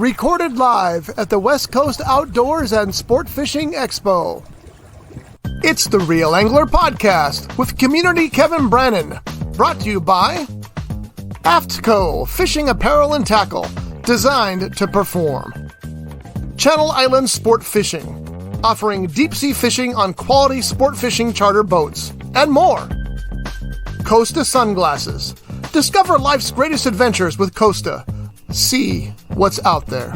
Recorded live at the West Coast Outdoors and Sport Fishing Expo. It's the Real Angler Podcast with community Kevin Brannon. Brought to you by AFTCO Fishing Apparel and Tackle, designed to perform. Channel Islands Sport Fishing, offering deep-sea fishing on quality sport fishing charter boats, and more. Costa Sunglasses. Discover life's greatest adventures with Costa. See what's out there.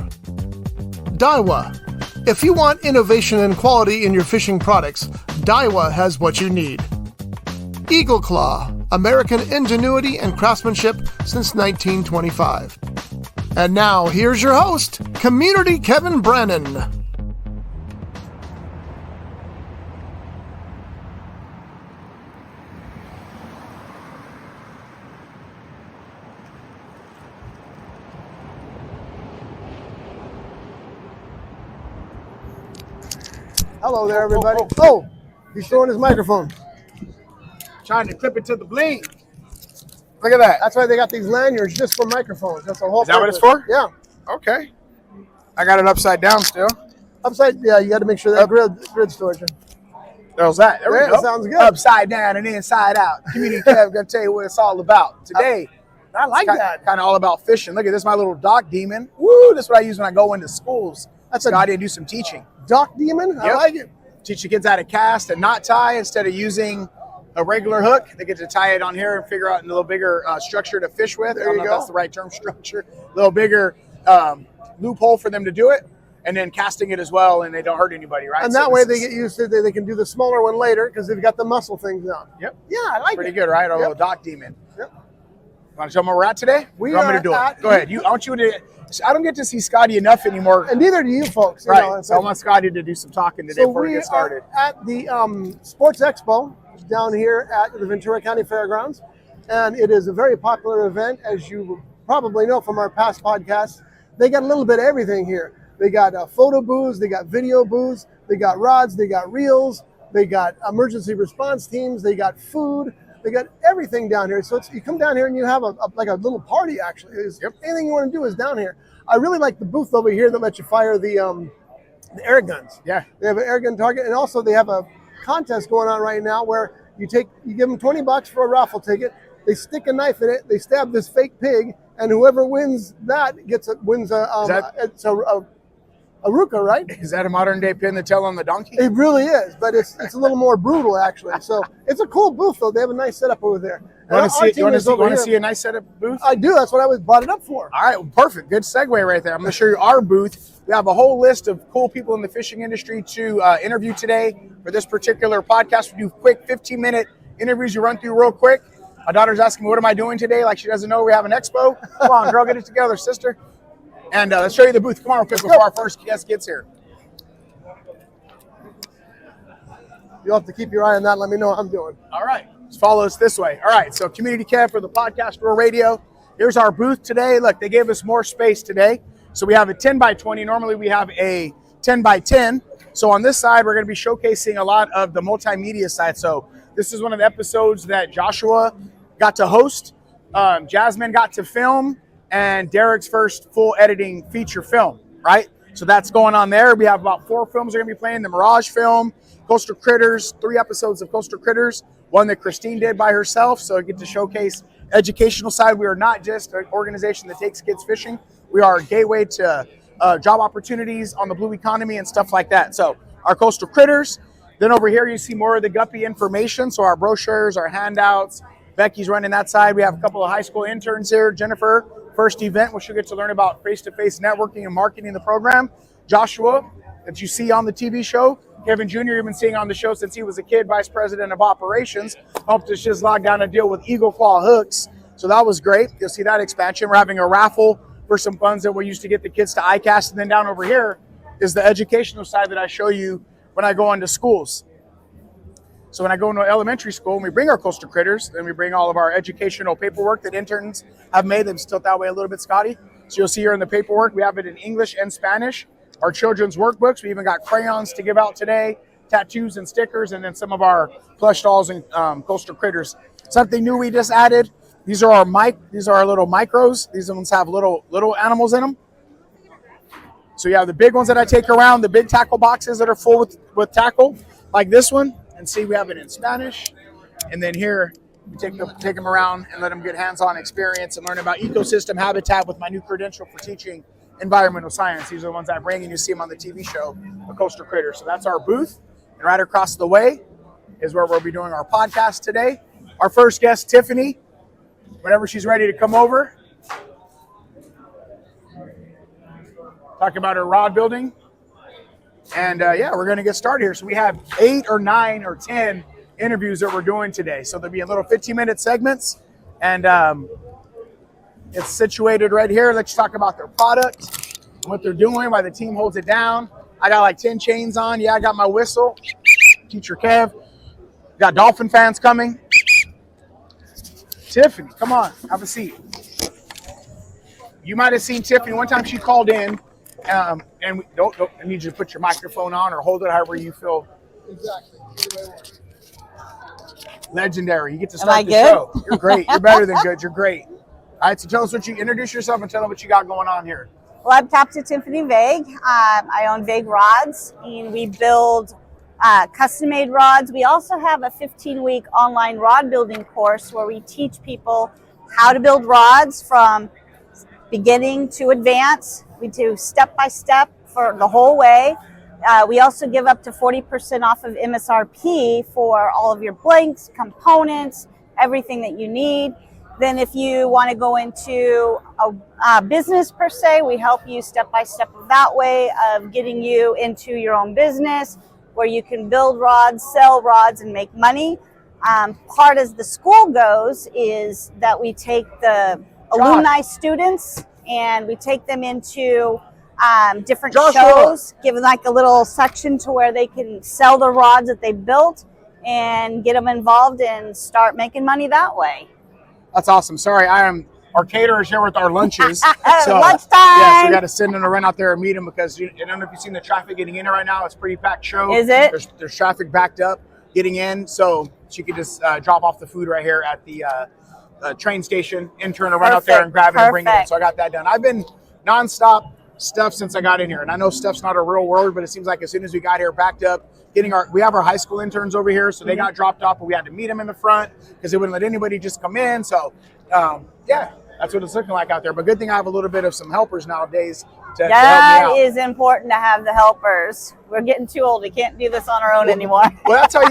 Daiwa. If you want innovation and quality in your fishing products, Daiwa has what you need. Eagle Claw. American ingenuity and craftsmanship since 1925. And now, here's your host, Community Kevin Brannon. Hello there, everybody. Oh, he's showing his microphone. Trying to clip it to the bling. Look at that. That's why they got these lanyards just for microphones. That's a whole. Is that what it's for? Yeah. Okay. I got it upside down still. Upside, yeah. You got to make sure that grid storage. There's that. There we go. Sounds good. Upside down and inside out. Community Kev gonna tell you what it's all about today. I like that. Kind of all about fishing. Look at this, my little dock demon. Woo! That's what I use when I go into schools. That's Scotty and do some teaching. Dock demon. I like it. Teach the kids how to cast and knot tie instead of using a regular hook. They get to tie it on here and figure out a little bigger structure to fish with. I don't know if that's the right term, structure. A little bigger loophole for them to do it, and then casting it as well, and they don't hurt anybody, right? And that way they get used to it. They can do the smaller one later because they've got the muscle things down. Yep. Yeah, I like it. Pretty good, right? Our little dock demon. Yep. Want to tell them where we're at today? We want me to do it? Go ahead. I want you to. I don't get to see Scotty enough anymore. And neither do you folks. Right. So I want Scotty to do some talking today before we get started. At the Sports Expo down here at the Ventura County Fairgrounds. And it is a very popular event, as you probably know from our past podcasts. They got a little bit of everything here. They got photo booths, they got video booths, they got rods, they got reels, they got emergency response teams, they got food. They got everything down here. So you come down here and you have like a little party, actually. Anything you want to do is down here. I really like the booth over here that lets you fire the air guns. Yeah. They have an air gun target. And also they have a contest going on right now where you give them $20 for a raffle ticket. They stick a knife in it. They stab this fake pig. And whoever wins that wins a Ruka, right? Is that a modern day pin to tell on the donkey? It really is, but it's a little more brutal, actually. So it's a cool booth, though. They have a nice setup over there. You want to see a nice setup booth? I do. That's what I brought it up for. All right, well, perfect. Good segue right there. I'm going to show you our booth. We have a whole list of cool people in the fishing industry to interview today for this particular podcast. We do quick 15-minute interviews you run through real quick. My daughter's asking me, what am I doing today? Like she doesn't know we have an expo. Come on, girl, get it together, sister. And let's show you the booth. Come on real quick before our first guest gets here. You'll have to keep your eye on that. Let me know how I'm doing. All right. Let's follow us this way. All right. So Community Kev for the podcast or radio. Here's our booth today. Look, they gave us more space today. So we have a 10 by 20. Normally we have a 10 by 10. So on this side, we're going to be showcasing a lot of the multimedia side. So this is one of the episodes that Joshua got to host. Jasmine got to film. And Derek's first full editing feature film, right? So that's going on there. We have about 4 films we're going to be playing. The Mirage film, Coastal Critters, 3 episodes of Coastal Critters, one that Christine did by herself. So I get to showcase educational side. We are not just an organization that takes kids fishing. We are a gateway to job opportunities on the blue economy and stuff like that. So our Coastal Critters. Then over here, you see more of the Guppy information. So our brochures, our handouts. Becky's running that side. We have a couple of high school interns here. Jennifer, first event, where she'll get to learn about face-to-face networking and marketing the program. Joshua, that you see on the TV show. Kevin Jr., you've been seeing on the show since he was a kid, vice president of operations. Helped us just log down a deal with Eagle Claw hooks. So that was great. You'll see that expansion. We're having a raffle for some funds that we used to get the kids to ICAST. And then down over here is the educational side that I show you when I go into schools. So when I go into elementary school and we bring our Coastal Critters, then we bring all of our educational paperwork that interns have made. Them still that way a little bit, Scotty. So you'll see here in the paperwork, we have it in English and Spanish. Our children's workbooks, we even got crayons to give out today, tattoos and stickers, and then some of our plush dolls and Coastal Critters. Something new we just added. These are our little micros. These ones have little animals in them. So you have the big ones that I take around, the big tackle boxes that are full with tackle, like this one. And see, we have it in Spanish. And then here, we take them around and let them get hands-on experience and learn about ecosystem habitat with my new credential for teaching environmental science. These are the ones I bring, and you see them on the TV show, The Coastal Critter. So that's our booth. And right across the way is where we'll be doing our podcast today. Our first guest, Tiffany, whenever she's ready to come over, talk about her rod building. And yeah, we're going to get started here. So we have 8 or 9 or 10 interviews that we're doing today. So there'll be a little 15-minute segments, and it's situated right here. Let's talk about their product, what they're doing, why the team holds it down. I got like 10 chains on. Yeah, I got my whistle. Teacher Kev. Got Dolphin fans coming. Tiffany, come on, have a seat. You might have seen Tiffany one time. She called in, and I need you to put your microphone on or hold it however you feel. Exactly. Legendary. You get to start the show. You're great. You're better than good. You're great. All right, so tell us introduce yourself and tell them what you got going on here. Well, I'm Captain Tiffany Vague. I own Vague Rods, and we build custom-made rods. We also have a 15-week online rod building course where we teach people how to build rods from beginning to advance. We do step-by-step for the whole way. We also give up to 40% off of MSRP for all of your blanks, components, everything that you need. Then if you want to go into a business per se, we help you step-by-step that way of getting you into your own business where you can build rods, sell rods, and make money. Part as the school goes is that we take the alumni students and we take them into different shows, give them like a little section to where they can sell the rods that they built and get them involved and start making money that way. That's awesome. Sorry, our caterers here with our lunches. So, lunchtime. Yeah, so we got to send them to run out there and meet them because I don't know if you've seen the traffic getting in right now. It's a pretty packed show. Is it? There's traffic backed up getting in, so she could just drop off the food right here at the train station, intern to run out there and grab it and bring it in. So I got that done. I've been nonstop stuff since I got in here, and I know stuff's not a real word, but it seems like as soon as we got here, backed up. We have our high school interns over here, so they got dropped off, but we had to meet them in the front because they wouldn't let anybody just come in. So, yeah, that's what it's looking like out there. But good thing I have a little bit of some helpers nowadays to help me out. That is important to have the helpers. We're getting too old. We can't do this on our own anymore. Well, that's how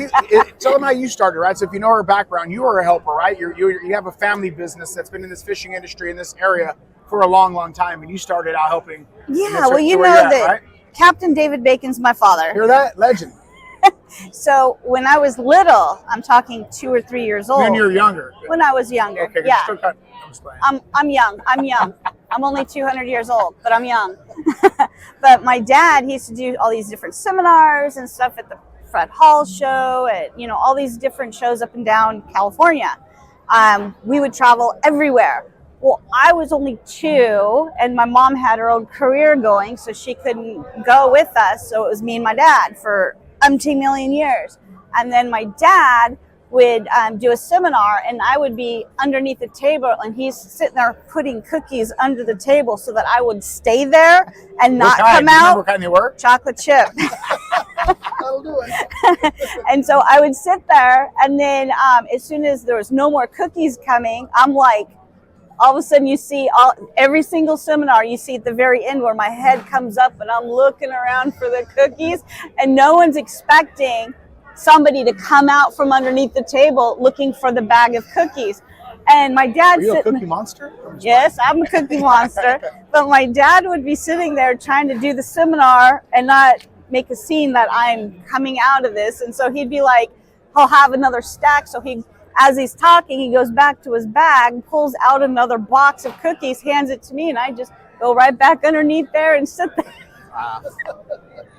tell them how you started, right? So if you know her background, you are a helper, right? You have a family business that's been in this fishing industry in this area for a long, long time, and you started out helping. Yeah, well, you know that right? Captain David Bacon's my father. Hear that? Legend. So when I was little, I'm talking 2 or 3 years old. When you're younger. When I was younger, okay, yeah. I'm young. I'm only 200 years old, but I'm young. But my dad, he used to do all these different seminars and stuff at the Fred Hall show, at all these different shows up and down California. We would travel everywhere. Well, I was only 2, and my mom had her own career going, so she couldn't go with us. So it was me and my dad for umpteen million years. And then my dad would do a seminar, and I would be underneath the table, and he's sitting there putting cookies under the table so that I would stay there and not come out. What kind they were? Chocolate chip. That'll do it. And so I would sit there, and then as soon as there was no more cookies coming, I'm like, all of a sudden you see every single seminar, you see at the very end where my head comes up and I'm looking around for the cookies, and no one's expecting somebody to come out from underneath the table looking for the bag of cookies. And my dad Are you a cookie monster? Yes, I'm a cookie monster. But my dad would be sitting there trying to do the seminar and not make a scene that I'm coming out of this. And so he'd be like, he'll have another stack. So as he's talking, he goes back to his bag, pulls out another box of cookies, hands it to me, and I just go right back underneath there and sit there.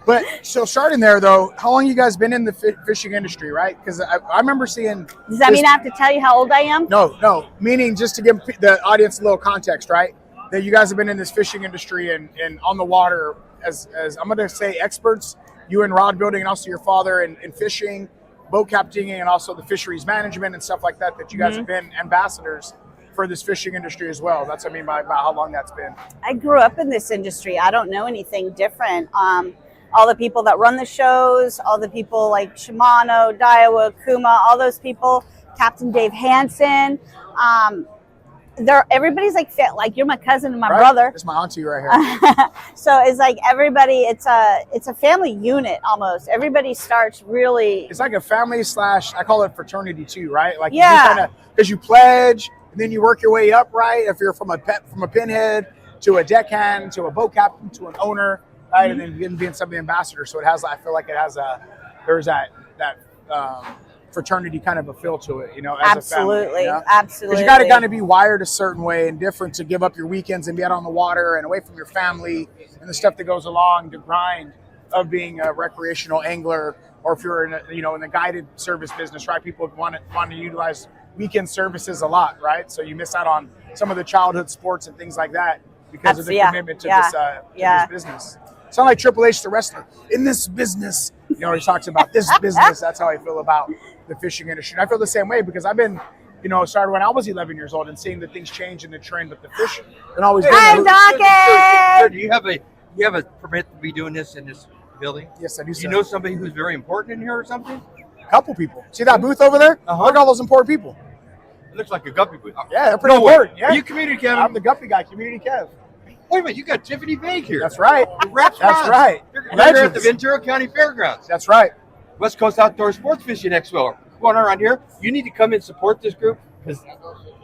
But so starting there, though, how long you guys been in the fishing industry, right? Because I remember seeing... Does that mean I have to tell you how old I am? No. Meaning just to give the audience a little context, right? That you guys have been in this fishing industry and on the water as I'm going to say experts, you in rod building and also your father in fishing, boat captaining, and also the fisheries management and stuff like that you guys have been ambassadors for this fishing industry as well. That's what I mean by how long that's been. I grew up in this industry. I don't know anything different. All the people that run the shows, all the people like Shimano, Daiwa, Kuma, all those people, Captain Dave Hansen. Everybody's like you're my cousin and my brother. It's my auntie right here. So it's like everybody. It's a family unit almost. Everybody starts really. It's like a family / I call it fraternity too, right? Like yeah, because you pledge and then you work your way up, right? If you're from a pinhead to a deckhand to a boat captain to an owner, right, and then being some of the ambassadors. So it has. I feel like it has there's that fraternity kind of a feel to it, as absolutely, a family. Absolutely. Because you got to kind of be wired a certain way and different to give up your weekends and be out on the water and away from your family and the stuff that goes along the grind of being a recreational angler, or if you're in the guided service business, right? People want to utilize weekend services a lot, right? So you miss out on some of the childhood sports and things like that because of the commitment to this business. It's not like Triple H, the wrestler. In this business, he talks about this business. That's how I feel about the fishing industry. And I feel the same way because I've been, started when I was 11 years old and seeing the things change in the trend, but the fish and always. Hi, Docket. Sir, do you have a permit to be doing this in this building? Yes, I do. Do you know somebody who's very important in here or something? A couple people. See that booth over there? Look at all those important people. It looks like a Guppy booth. Yeah, they're pretty important. Yeah. Are you Community Kevin? I'm the Guppy guy, Community Kev. Wait a minute, you got Tiffany Vague here. That's right. That's right. You're at the Ventura County Fairgrounds. That's right. West Coast Outdoor Sports Fishing Expo going around here. You need to come and support this group because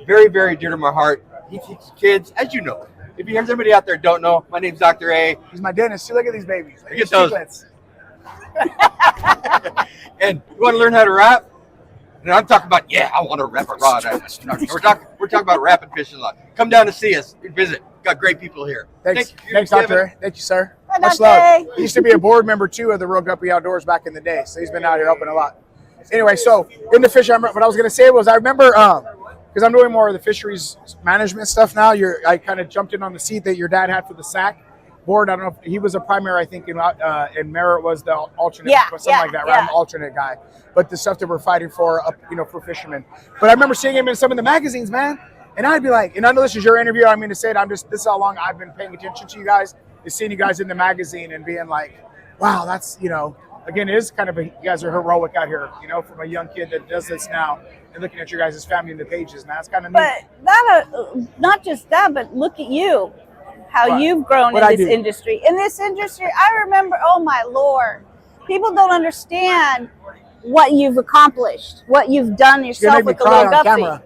very, very dear to my heart. He teaches kids, as you know. If you have somebody out there who don't know, my name's Dr. A. He's my dentist. See, look at these babies. Look at those. And you want to learn how to wrap? And I'm talking about, I want to wrap a rod. We're talking about wrapping fishing a lot. Come down to see us. Visit. Got great people here. Thanks, Doctor A. Thank you, sir. Hi, much love. He used to be a board member too of the Real Guppy Outdoors back in the day, so he's been out here helping a lot. Anyway, so in the fish, what I was going to say was I remember because I'm doing more of the fisheries management stuff now. I kind of jumped in on the seat that your dad had for the SAC board. I don't know if he was a primary. I think in Merritt was the alternate, something like that. Right, I'm the alternate guy. But the stuff that we're fighting for, for fishermen. But I remember seeing him in some of the magazines, man. And I'd be like, and I know this is your interview. I mean to say it. This is how long I've been paying attention to you guys. Is seeing you guys in the magazine and being like, wow, that's again, it is kind of you guys are heroic out here, from a young kid that does this now and looking at your guys' family in the pages, man. That's kind of neat. But that, not just that, but look at you, how you've grown in this industry. In this industry, I remember, oh my Lord, people don't understand what you've accomplished, what you've done yourself with the little Guppy.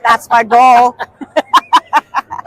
That's my goal.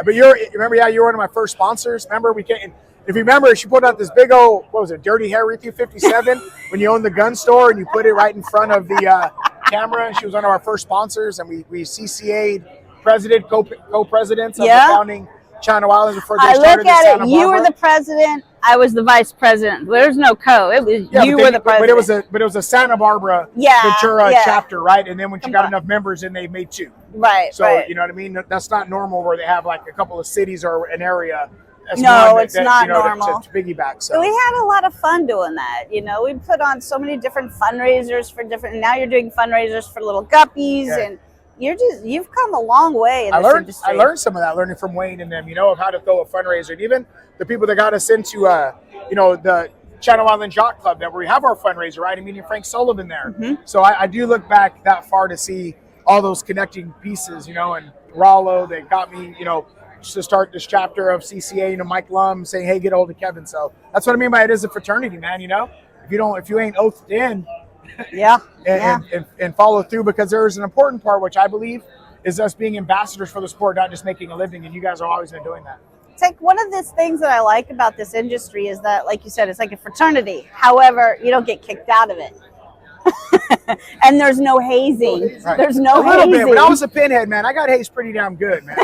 But you were one of my first sponsors. Remember, if you remember, she put out this big old, what was it, Dirty Harry 357 when you owned the gun store and you put it right in front of the camera. And she was one of our first sponsors, and we CCA'd president, co-presidents of the founding Channel Islands before they started in Santa Barbara. I look at it, you were the president, I was the vice president. There's no co. It was you were the president. But it was a Santa Barbara Ventura chapter, right? And then when you got enough members, then they made two. Right. So you know what I mean? That's not normal where they have like a couple of cities or an area. It's not normal. To piggyback. So we had a lot of fun doing that. We put on so many different fundraisers for different. Now you're doing fundraisers for little guppies, and you've come a long way in this industry. I learned some of that, learning from Wayne and them, of how to throw a fundraiser, and even the people that got us into, the Channel Island Yacht Club that we have our fundraiser, right? I mean, Frank Sullivan there. Mm-hmm. So I do look back that far to see all those connecting pieces, and Rollo that got me, to start this chapter of CCA, Mike Lum saying, hey, get a hold of Kevin. So that's what I mean by it is a fraternity, man, if you ain't oathed in and follow through, because there's an important part, which I believe is us being ambassadors for the sport, not just making a living. And you guys are always been doing that. It's like one of the things that I like about this industry is that, like you said, it's like a fraternity. However, you don't get kicked out of it. And there's no hazing. Right. There's no hazing. A little bit. When I was a pinhead, man, I got hazed pretty damn good, man.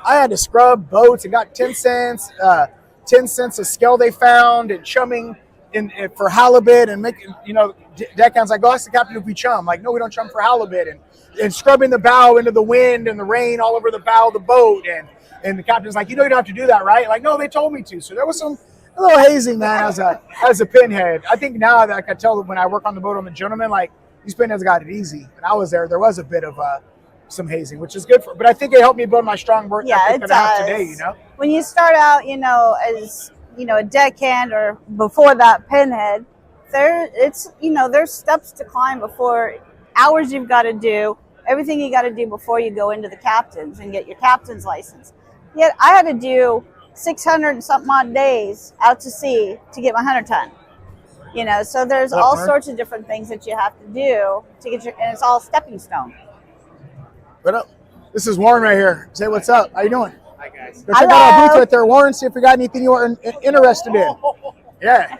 I had to scrub boats and got 10 cents a scale they found and chumming for halibut and making, deckhands like, ask the captain if we chum. Like, no, we don't chum for halibut. And scrubbing the bow into the wind and the rain all over the bow of the boat. And the captain's like, you don't have to do that, right? Like, no, they told me to. So there was a little hazing, man, as a pinhead. I think now that I can tell when I work on the boat on the Gentleman, like, these pinheads got it easy. When I was there was a bit of some hazing, which is good for. But I think it helped me build my strong work ethic that I have today. You know, when you start out, as a deckhand or before that pinhead, there's steps to climb before, hours you've got to do, everything you got to do before you go into the captains and get your captain's license. Yet I had to do 600 and something odd days out to sea to get my 100-ton. So there's all sorts of different things that you have to do to get and it's all stepping stone. What up? This is Warren right here. Say what's up. How you doing? Hi, guys. Go check out our booth right there, Warren. See if we got anything you are interested in. Yeah.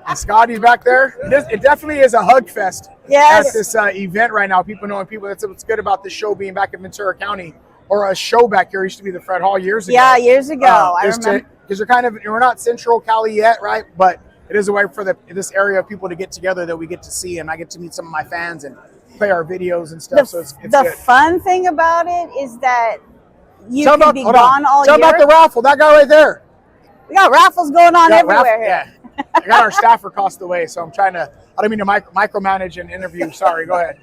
And Scotty's back there. It definitely is a hug fest Yes. at this event right now. People knowing people. That's what's good about this show being back in Ventura County, or a show back here. It used to be the Fred Hall years ago. Yeah, years ago. I remember. Because we're not Central Cali yet, right? But it is a way for this area of people to get together that we get to see, and I get to meet some of my fans and play our videos and stuff. So it's the good. fun thing about it is that you Tell can be hold gone all Tell year. about the raffle. That guy right there. We got raffles going on everywhere here. Yeah. I got our staff across the way, so I'm trying to. I don't mean to micromanage an interview. Sorry. Go ahead.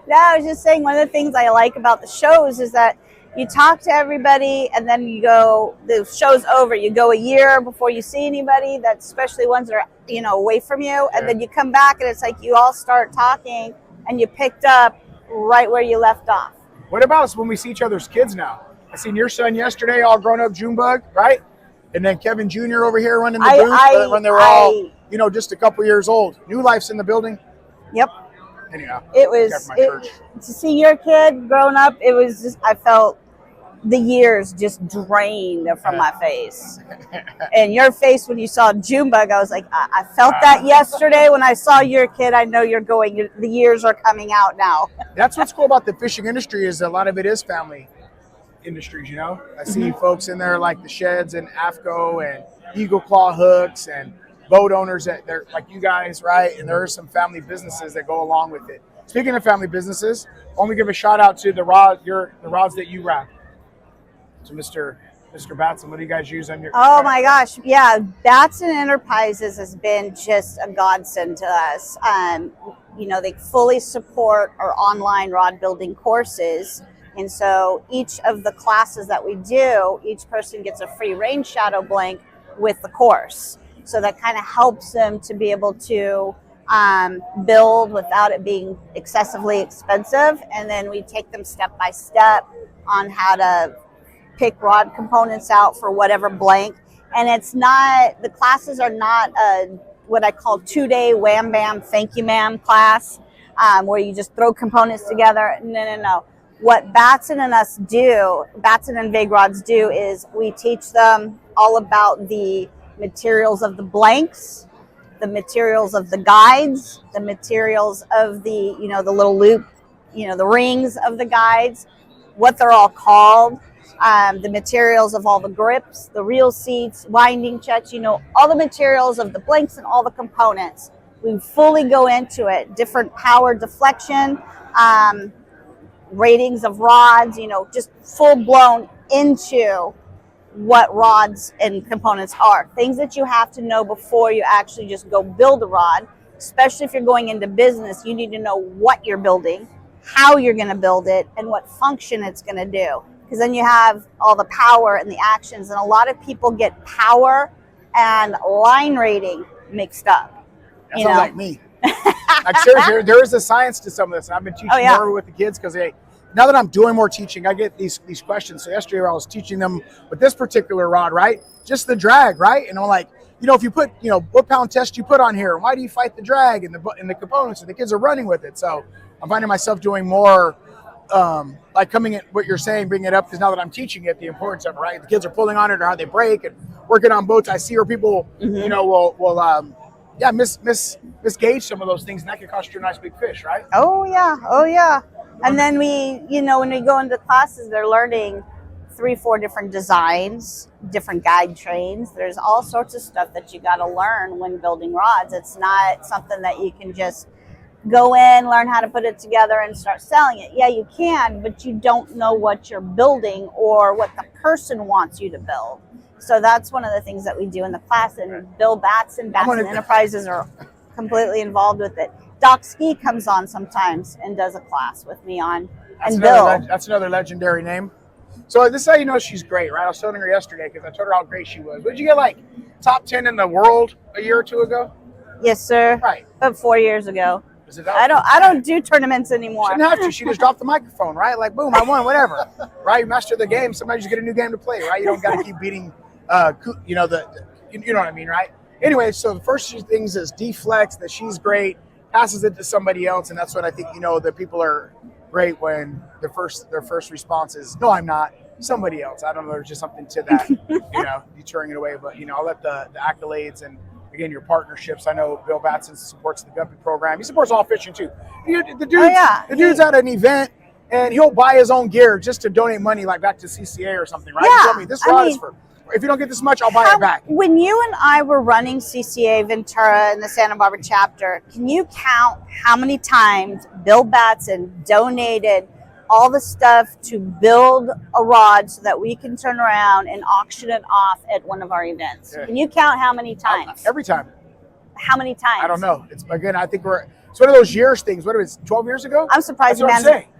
No, I was just saying one of the things I like about the shows is that you talk to everybody and then the show's over. You go a year before you see anybody, that's especially ones that are, away from you. And then you come back and it's like you all start talking and you picked up right where you left off. What about us when we see each other's kids now? I seen your son yesterday, all grown up Junebug, right? And then Kevin Jr. over here running the booth when they were all, just a couple years old. New Life's in the building. Yep. Anyhow, It was to see your kid growing up. It was just, I felt the years just drained from my face. And your face when you saw Junebug, I was like, I felt that yesterday when I saw your kid. I know the years are coming out now. That's what's cool about the fishing industry is a lot of it is family industries, I see folks in there like the Sheds and AFCO and Eagle Claw Hooks and boat owners that they're like you guys, right? And there are some family businesses that go along with it. Speaking of family businesses, I want to give a shout out to the rods that you wrap. So Mr. Batson, what do you guys use on your? Oh my gosh, yeah, Batson Enterprises has been just a godsend to us. They fully support our online rod building courses. And so each of the classes that we do, each person gets a free rain shadow blank with the course. So that kind of helps them to be able to build without it being excessively expensive. And then we take them step by step on how to pick rod components out for whatever blank. And the classes are not what I call 2-day wham bam thank you ma'am class where you just throw components together. No. What Batson and Vague Rods do is we teach them all about the materials of the blanks, the materials of the guides, the materials of the little loop, the rings of the guides, what they're all called, the materials of all the grips, the reel seats, winding checks, all the materials of the blanks and all the components. We fully go into it, different power deflection, ratings of rods, just full blown into what rods and components are. Things that you have to know before you actually just go build a rod, especially if you're going into business. You need to know what you're building, how you're going to build it, and what function it's going to do. Because then you have all the power and the actions. And a lot of people get power and line rating mixed up. That sounds like me. Like seriously, there is a science to some of this. And I've been teaching more with the kids because now that I'm doing more teaching, I get these questions. So yesterday I was teaching them with this particular rod, right? Just the drag, right? And I'm like, if you put, what pound test you put on here, and why do you fight the drag and the components, and the kids are running with it. So I'm finding myself doing more, like coming at what you're saying, bringing it up, because now that I'm teaching it, the importance of it, right? The kids are pulling on it or how they break and working on boats. I see where people, will misgauge some of those things, and that could cost you a nice big fish, right? Oh yeah. And then we, when we go into classes, they're learning 3-4 different designs, different guide trains. There's all sorts of stuff that you got to learn when building rods. It's not something that you can just go in, learn how to put it together and start selling it. Yeah, you can, but you don't know what you're building or what the person wants you to build. So that's one of the things that we do in the class. And Bill Batson Enterprises are completely involved with it. Doc Ski comes on sometimes and does a class with me on, and Bill. That's another legendary name. So this is how you know she's great, right? I was telling her yesterday because I told her how great she was. Would you get like top 10 in the world a year or two ago? Yes, sir. Right. But 4 years ago. Is it that I don't do tournaments anymore. She didn't have to. She just dropped the microphone, right? Like, boom, I won, whatever. Right? You master the game. Sometimes you get a new game to play, right? You don't got to keep beating, you know what I mean, right? Anyway, so the first two things is deflects, that she's great, passes it to somebody else, and that's when I think you know that people are great when their first response is, no, I'm not, somebody else. I don't know, there's just something to that, you know, deterring it away. But, you know, I'll let the accolades and, again, your partnerships. I know Bill Batson supports the Guppy program. He supports all fishing, too. The dude's at an event, and he'll buy his own gear just to donate money, like back to CCA or something, right? Yeah. He told me, this rod is for, if you don't get this much, I'll buy it back. When you and I were running CCA Ventura in the Santa Barbara chapter, can you count how many times Bill Batson donated all the stuff to build a rod so that we can turn around and auction it off at one of our events? Yeah. Can you count how many times? Every time. How many times? I don't know. It's, again, I think it's one of those years things. What is it, 12 years ago? I'm surprised,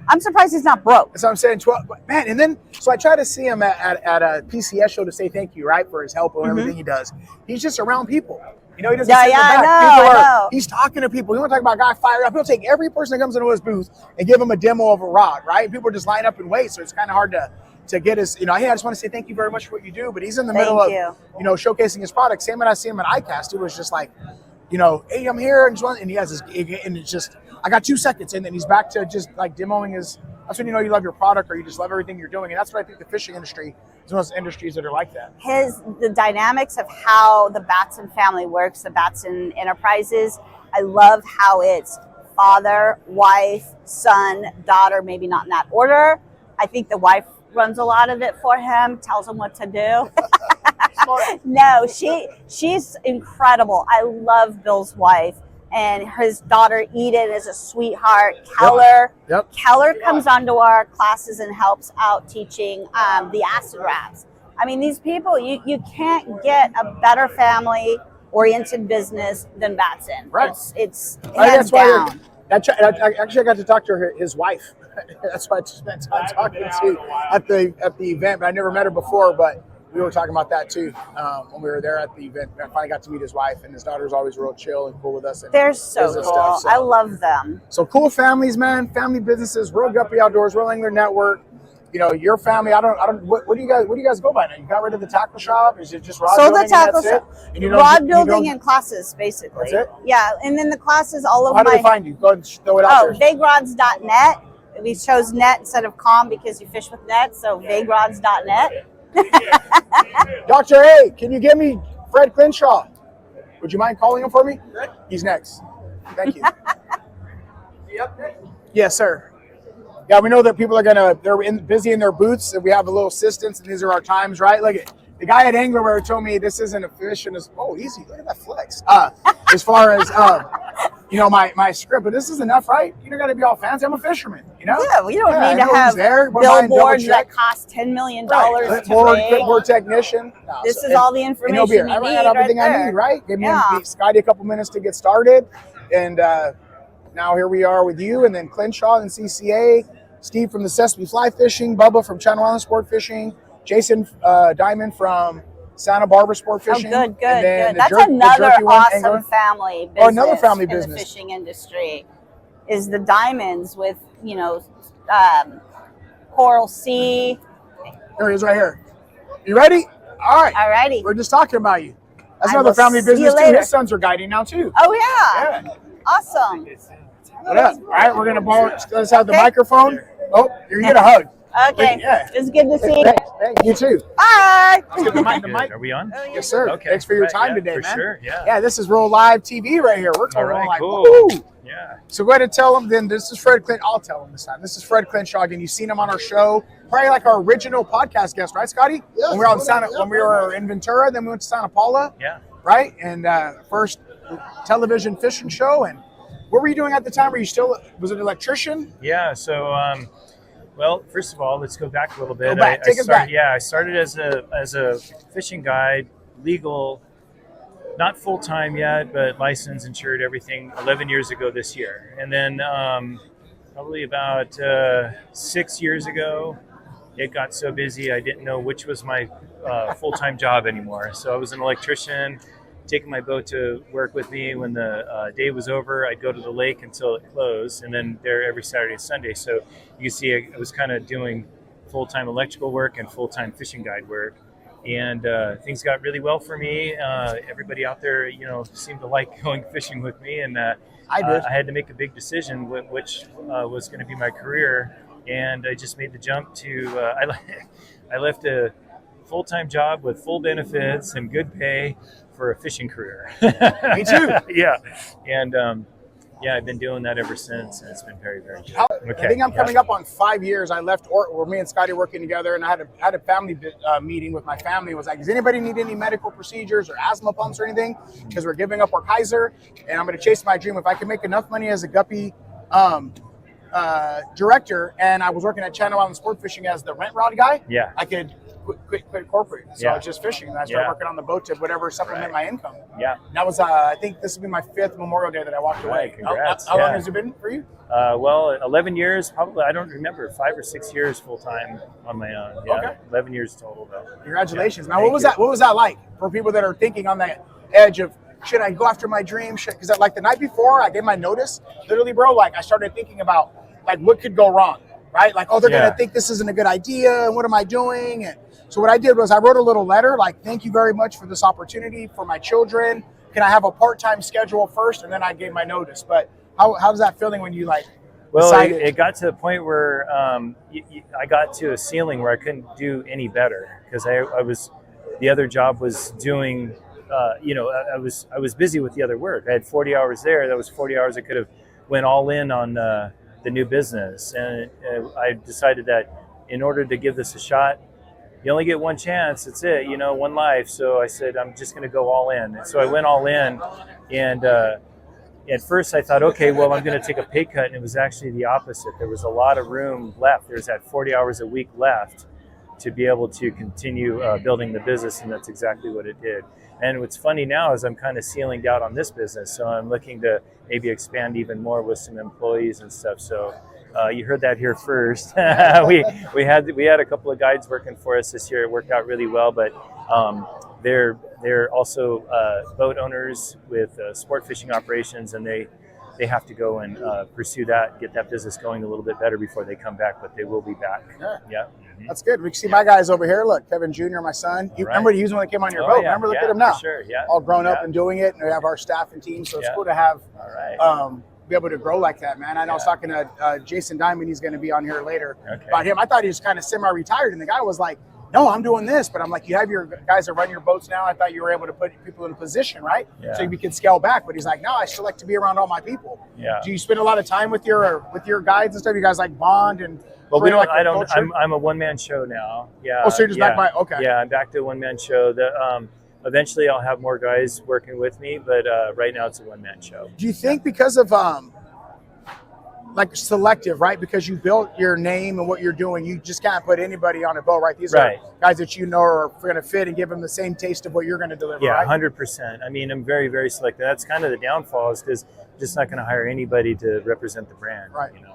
I'm surprised he's not broke. That's what I'm saying. 12, man. And then, so I try to see him at a PCS show to say thank you, right, for his help and everything he does. He's just around people. You know, he doesn't sit back. I know. He's talking to people. You want to talk about a guy fired up? He'll take every person that comes into his booth and give him a demo of a rod, right? People just line up and wait. So it's kind of hard to get his, you know, hey, I just want to say thank you very much for what you do. But he's in the middle of, you know, showcasing his product. Same when I see him at ICAST, it was just like, you know, hey, I'm here. And he has his, and it's just, I got 2 seconds. And then he's back to just like demoing his, that's when you know you love your product or you just love everything you're doing. And that's what I think the fishing industry is one of those industries that are like that. The dynamics of how the Batson family works, the Batson Enterprises, I love how it's father, wife, son, daughter, maybe not in that order. I think the wife runs a lot of it for him, tells him what to do. No, she's incredible. I love Bill's wife. And his daughter Eden is a sweetheart. Keller comes onto our classes and helps out teaching the acid wraps. I mean, these people, you can't get a better family-oriented business than Batson. Right. It's hands down. Actually, I got to talk to his wife. That's why I spent time talking to at the event, but I never met her before. But we were talking about that too when we were there at the event. I finally got to meet his wife, and his daughter's always real chill and cool with us. And they're so cool. Stuff, so. I love them. So cool families, man. Family businesses. Real Guppy Outdoors. Real Angler Network. You know, your family. I don't. What do you guys go by now? You got rid of the tackle shop? Is it just rod building? The tackle shop. Rod building and classes, basically. That's it. Yeah, and then the classes all over. How do they find you? Go ahead and throw it out there. vaguerods.net. We chose net instead of com because you fish with net. So vaguerods.net. Dr. A, can you give me Fred Klinshaw? Would you mind calling him for me? He's next. Thank you. Yes, sir. Yeah, we know that people are they're busy in their booths, and we have a little assistance, and these are our times, right? Look at the guy at Anglerware told me this isn't a fish, and it's easy. Look at that flex. As far as you know, my script, but this is enough, right? You don't got to be all fancy. I'm a fisherman, you know. Yeah, we don't need to have billboards that cost $10 million to clipboard technician. No, this is all the information you need. I ran out everything I need, right? Give me Scotty a couple minutes to get started, and now here we are with you, and then Klinshaw and CCA, Steve from the Sesame Fly Fishing, Bubba from Channel Island Sport Fishing, Jason Diamond from Santa Barbara Sport Fishing. Oh, good. That's another awesome family business. Another family business in the fishing industry is the Diamonds with, you know, Coral Sea. There he is right here. You ready? All right. All righty. We're just talking about you. That's another family business too. His sons are guiding now too. Oh, yeah. Awesome. What up? All right, we're going to borrow. Let's have the microphone. Oh, you're going to hug. Okay. Yeah. It's good to see you. Thanks. You too. Bye. Let's get the mic. Are we on? Yes, sir. Okay. Thanks for your time today, for man. Sure. Yeah. Yeah, this is Roll Live TV right here. We're talking like, cool. Woo! Yeah. So go ahead and tell them. Then this is Fred Klinshaw. I'll tell them this time. This is Fred Klinshaw. Again, you've seen him on our show. Probably like our original podcast guest, right, Scotty? Yes. When we were in Ventura, then we went to Santa Paula. Yeah. Right, and first television fishing show. And what were you doing at the time? Was it an electrician? Yeah. So, well, first of all, let's go back a little bit. Take us back. Yeah, I started as a fishing guide, legal not full time yet, but licensed, insured, everything. 11 years ago this year, and then probably about 6 years ago, it got so busy I didn't know which was my full time job anymore. So I was an electrician, taking my boat to work with me. When the day was over, I'd go to the lake until it closed, and then there every Saturday and Sunday. So you can see I was kind of doing full time electrical work and full time fishing guide work. And things got really well for me. Everybody out there, seemed to like going fishing with me, and I did. I had to make a big decision which was going to be my career, and I just made the jump to. I left a full-time job with full benefits and good pay for a fishing career. Me too. Yeah, and I've been doing that ever since, and it's been very, very good. I think I'm coming up on 5 years. I left where me and Scotty working together, and I had a family meeting with my family. It was like, does anybody need any medical procedures or asthma pumps or anything? Because we're giving up our Kaiser, and I'm going to chase my dream. If I can make enough money as a Guppy director, and I was working at Channel Island Sport Fishing as the rent rod guy, Yeah. I could quit corporate. So I was just fishing, and I started Yeah. working on the boat to whatever supplement my income. Yeah. And that was, I think this will be my 5th Memorial Day that I walked away. Congrats. How long Yeah. has it been for you? Well, 11 years, probably. I don't remember, 5 or 6 years full time on my own. Yeah, Okay. 11 years total though. Congratulations. Yeah. Now, Thank what you. was that like for people that are thinking on that edge of, should I go after my dream? Because like the night before I gave my notice, literally, bro, like I started thinking about like what could go wrong, right? Like, oh, they're Yeah. going to think this isn't a good idea. And what am I doing? And so what I did was I wrote a little letter, like, thank you very much for this opportunity for my children. Can I have a part-time schedule first? And then I gave my notice. But how's that feeling when you like, Well, decided? it got to the point where I got to a ceiling where I couldn't do any better, because the other job was doing, I was busy with the other work. I had 40 hours there. That was 40 hours I could have went all in on the new business. And I decided that in order to give this a shot, you only get one chance. That's it, one life. So I said, I'm just going to go all in. And so I went all in, and at first I thought, okay, well, I'm going to take a pay cut, and it was actually the opposite. There was a lot of room left. There's that 40 hours a week left to be able to continue building the business, and that's exactly what it did. And what's funny now is I'm kind of ceilinged out on this business, so I'm looking to maybe expand even more with some employees and stuff. So you heard that here first. we had a couple of guides working for us this year. It worked out really well, but they're also boat owners with sport fishing operations, and they have to go and pursue that, get that business going a little bit better before they come back, but they will be back. Yeah. Mm-hmm. That's good. We can see my guys over here. Look, Kevin Jr., my son. Right. Remember, he was the one that came on your Oh, boat. yeah. Remember, look Yeah, at him now. for sure. Yeah. All grown up Yeah. and doing it. And we have our staff and team. So it's Yeah. cool to have All right. be able to grow like that, man. I know I was talking to Jason Diamond. He's going to be on here later Okay. about him. I thought he was kind of semi-retired, and the guy was like, no, I'm doing this. But I'm like, you have your guys that run your boats now. I thought you were able to put people in a position, right? Yeah. So you could scale back. But he's like, no, I still like to be around all my people. Yeah. Do you spend a lot of time with your guides and stuff? You guys like bond and Well, we create, don't. like, a I don't. culture? I'm a one-man show now. Yeah. Oh, so you're just back by- okay. Yeah, I'm back to a one-man show. Eventually, I'll have more guys working with me, but right now it's a one-man show. Do you think because of like selective, right? Because you built your name and what you're doing, you just can't put anybody on a boat, right? These Right. are guys that you know are going to fit and give them the same taste of what you're going to deliver, Yeah, right? 100%. I mean, I'm very, very selective. That's kind of the downfall, is because I'm just not going to hire anybody to represent the brand. Right. Mhm.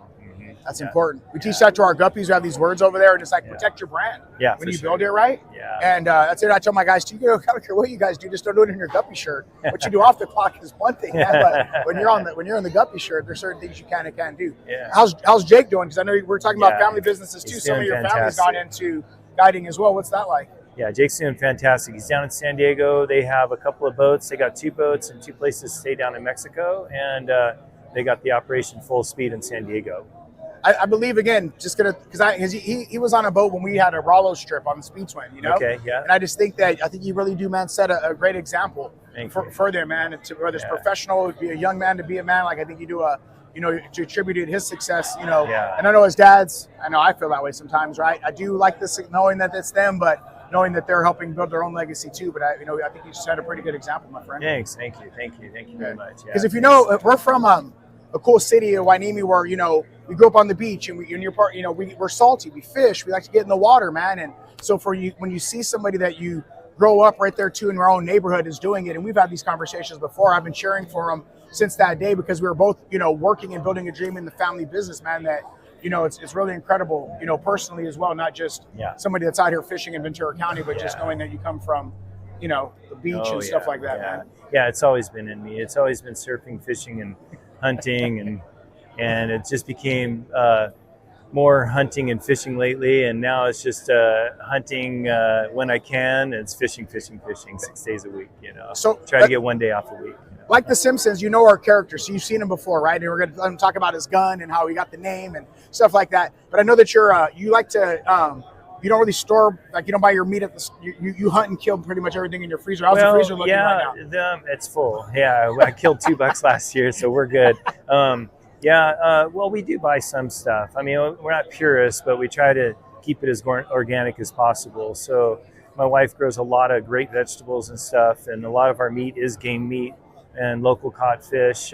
That's Yeah. important. We teach that to our guppies. We have these words over there, and it's like, protect your brand. Yeah, When for you sure. build it right. Yeah. And that's it. I tell my guys, too, I don't care what you guys do, just don't do it in your guppy shirt. What you do off the clock is one thing, man, but when you're in the guppy shirt, there's certain things you can and can't do. Yeah. How's Jake doing? Because I know we're talking about Yeah. family businesses too. He's Some of doing your family's fantastic. gone into guiding as well. What's that like? Yeah, Jake's doing fantastic. He's down in San Diego. They have a couple of boats. They got 2 boats and 2 places to stay down in Mexico, and they got the operation full speed in San Diego. I believe, again, just because he was on a boat when we had a Rollo strip on the Speed Twin, Okay, yeah. And I just think that you really do, man, set a great example Thank for, you. for them, man. And whether it's Yeah. professional, be a young man to be a man, like I think you do to attribute his success, Yeah. And I know his dads, I feel that way sometimes, right? I do like this, knowing that it's them, but knowing that they're helping build their own legacy too. But I think you set a pretty good example, my friend. Thanks. Thank you very much. Yeah. Because if you know, we're from a cool city of Wainimi where, we grew up on the beach and you're part, we're salty, we fish, we like to get in the water, man. And so for you, when you see somebody that you grow up right there too in our own neighborhood is doing it. And we've had these conversations before. I've been cheering for him since that day because we were both, working and building a dream in the family business, man, that, it's really incredible, personally as well, not just somebody that's out here fishing in Ventura County, but just knowing that you come from, the beach and stuff like that, man. Yeah, it's always been in me. It's always been surfing, fishing, and hunting, and it just became more hunting and fishing lately, and now it's just hunting when I can, and it's fishing 6 days a week, So try to get 1 day off a week. Like The Simpsons, our character, so you've seen him before, right? And we're going to talk about his gun and how he got the name and stuff like that. But I know that you like to, you don't really store, like you don't buy your meat at the, you hunt and kill pretty much everything in your freezer. How's the freezer looking right now? It's full. Yeah, I killed $2 last year, so we're good. Well, we do buy some stuff. I mean, we're not purists, but we try to keep it as organic as possible. So my wife grows a lot of great vegetables and stuff, and a lot of our meat is game meat and local caught fish.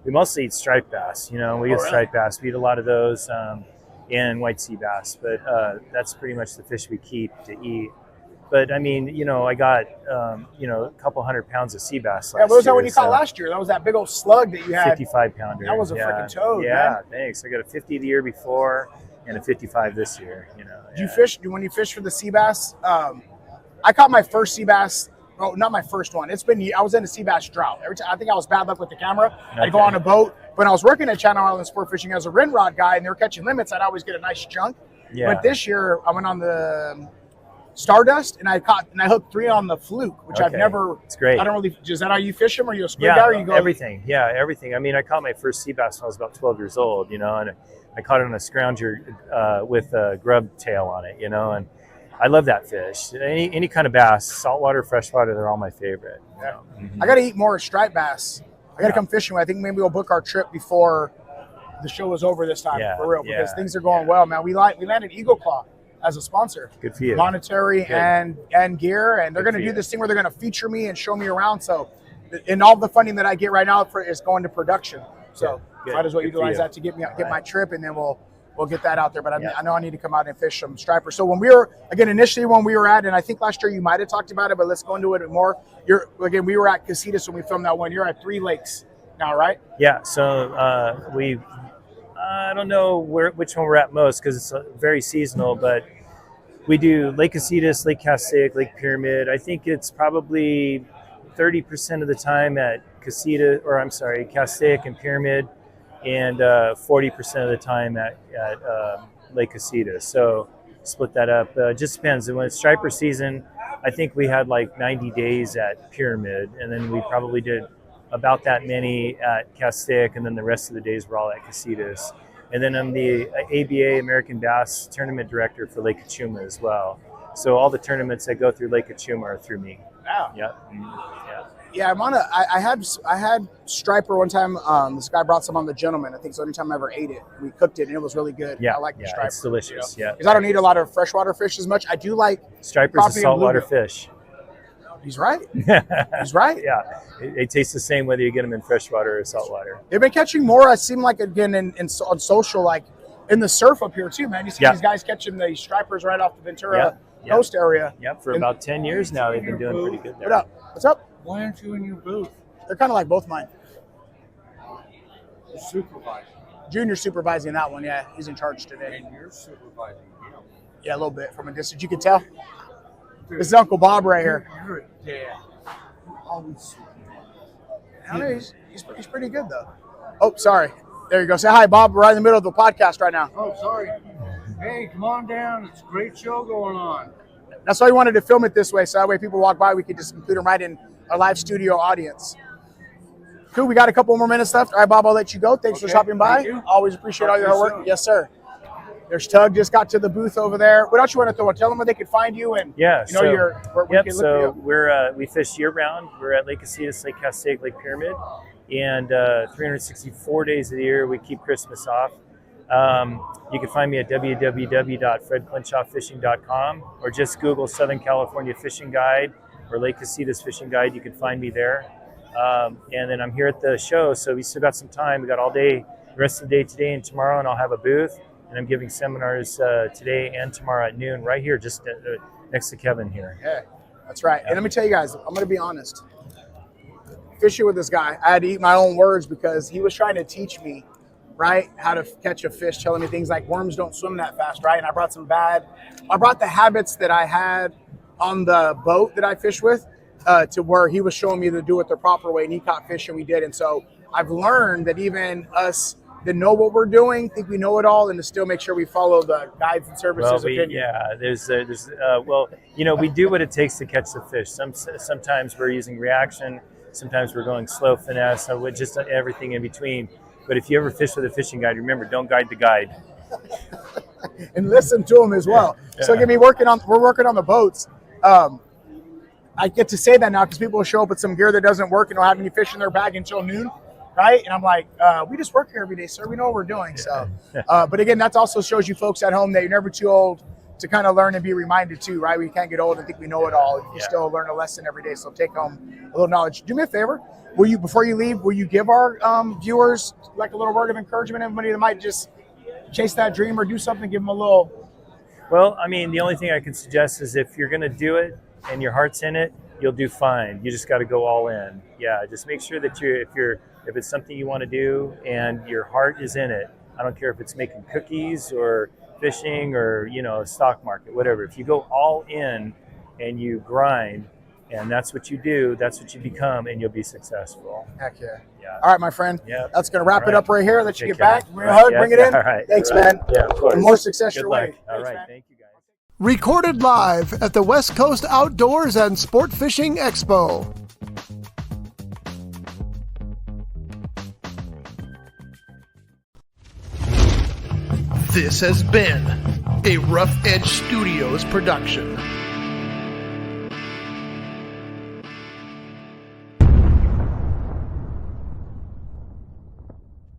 We mostly eat striped bass. We get striped bass. We eat a lot of those and white sea bass, but that's pretty much the fish we keep to eat. But I mean, I got a couple 100 pounds of sea bass last year. Yeah, what was that one you caught last year? That was that big old slug that you had. 55 pounder. That was a freaking toad. Yeah, man. Thanks. I got a 50 the year before and a 55 this year. Did you fish when you fish for the sea bass? I caught my first sea bass. Oh, not my first one. I was in a sea bass drought. Every time I think I was bad luck with the camera. I'd go on a boat. When I was working at Channel Island Sport Fishing as a Rin Rod guy, and they were catching limits, I'd always get a nice chunk. Yeah. But this year I went on the Stardust and I hooked 3 on the fluke, which I've never. It's great. I don't really. Is that how you fish them? Or are you a squid guy? Or you go everything. Yeah, everything. I mean, I caught my first sea bass when I was about 12 years old. And I caught it on a scrounger with a grub tail on it. And I love that fish. Any kind of bass, saltwater, freshwater, they're all my favorite. Yeah. I got to eat more striped bass. I got to come fishing. I think maybe we'll book our trip before the show is over this time, for real, because things are going well, man. We landed Eagle Claw as a sponsor. Good for you. Monetary and gear, and they're going to do this thing where they're going to feature me and show me around. So, and all the funding that I get right now is going to production. So, might as well utilize that to get my trip, and then we'll get that out there. But I know I need to come out and fish some stripers. So when we were at, and I think last year you might have talked about it, but let's go into it more. We were at Casitas when we filmed that one. You're at 3 lakes now, right? Yeah. So I don't know which one we're at most because it's very seasonal, but we do Lake Casitas, Lake Castaic, Lake Pyramid. I think it's probably 30% of the time at Castaic and Pyramid, and 40% of the time at Lake Casitas. So split that up. Just depends. When it's striper season, I think we had like 90 days at Pyramid, and then we probably did about that many at Castaic, and then the rest of the days were all at Casitas. And then I'm the ABA American Bass Tournament Director for Lake Achuma as well. So all the tournaments that go through Lake Achuma are through me. Wow. Yeah. Yeah, I had striper one time. This guy brought some on the Gentleman. I think it's the only time I ever ate it. We cooked it and it was really good. Yeah, I like the striper. It's delicious. Yeah, because I don't eat a lot of freshwater fish as much. I do like striper's a saltwater fish. He's right. He's right. Yeah, it tastes the same whether you get them in freshwater or saltwater. They've been catching more. I seem like again on social, like in the surf up here too, man. You see these guys catching the stripers right off the Ventura coast area. Yep, for about 10 years now, they've been doing pretty good there. What up? What's up? Why aren't you in your booth? They're kind of like both mine. You're supervising. Junior's supervising that one. Yeah, he's in charge today. And you're supervising him. Yeah, a little bit from a distance. You can tell. This is Uncle Bob right here. You're a dad. You always supervise. I know he's pretty good though. Oh, sorry. There you go. Say hi, Bob. We're right in the middle of the podcast right now. Oh, sorry. Hey, come on down. It's a great show going on. That's why we wanted to film it this way, so that way people walk by, we could just include them right in our live studio audience. Cool. We got a couple more minutes left. All right, Bob, I'll let you go. Thanks for stopping by. Thank you. Always appreciate all your hard work. Yes, sir. There's Tug. Just got to the booth over there. What else you want to throw? Tell them where they could find you and we fish year round. We're at Lake Casitas, Lake Castaic, Lake Pyramid, and 364 days of the year we keep Christmas off. You can find me at www.fredklinshawfishing.com or just Google Southern California Fishing Guide or Lake Casitas Fishing Guide. You can find me there. And then I'm here at the show, so we still got some time. We got all day, the rest of the day today and tomorrow, and I'll have a booth. And I'm giving seminars today and tomorrow at noon right here, just next to Kevin here. Yeah. That's right. And let me tell you guys, I'm going to be honest. Fishing with this guy, I had to eat my own words because he was trying to teach me, right, how to catch a fish, telling me things like worms don't swim that fast, right? And I brought the habits that I had on the boat that I fish with to where he was showing me to do it the proper way, and he caught fish and we did. And so I've learned that even us that know what we're doing, think we know it all, and to still make sure we follow the guides and services opinion. We do what it takes to catch the fish. Sometimes we're using reaction, sometimes we're going slow finesse, so just everything in between. But if you ever fish with a fishing guide, remember, don't guide the guide. And listen to him as well. Yeah. So we're working on the boats. I get to say that now because people will show up with some gear that doesn't work and don't have any fish in their bag until noon, right? And I'm like, we just work here every day, sir. We know what we're doing. So, but again, that also shows you folks at home that you're never too old to kind of learn and be reminded too, right? We can't get old and think we know it all. You still learn a lesson every day. So take home a little knowledge. Do me a favor. Before you leave, will you give our viewers like a little word of encouragement? Everybody that might just chase that dream or do something, give them a little. Well, I mean, the only thing I can suggest is if you're going to do it and your heart's in it, you'll do fine. You just got to go all in. Yeah, just make sure that if it's something you want to do and your heart is in it, I don't care if it's making cookies or fishing or, stock market, whatever. If you go all in and you grind, and that's what you do, that's what you become, and you'll be successful. Heck yeah. Yeah. All right, my friend. Yeah. That's going to wrap it up right here. Let you get back. Bring Right. it in. All right. Thanks, man. Yeah, of course. And more success Good your luck. way. All Thanks, right. man. Thank you, guys. Recorded live at the West Coast Outdoors and Sport Fishing Expo. This has been a Rough Edge Studios production.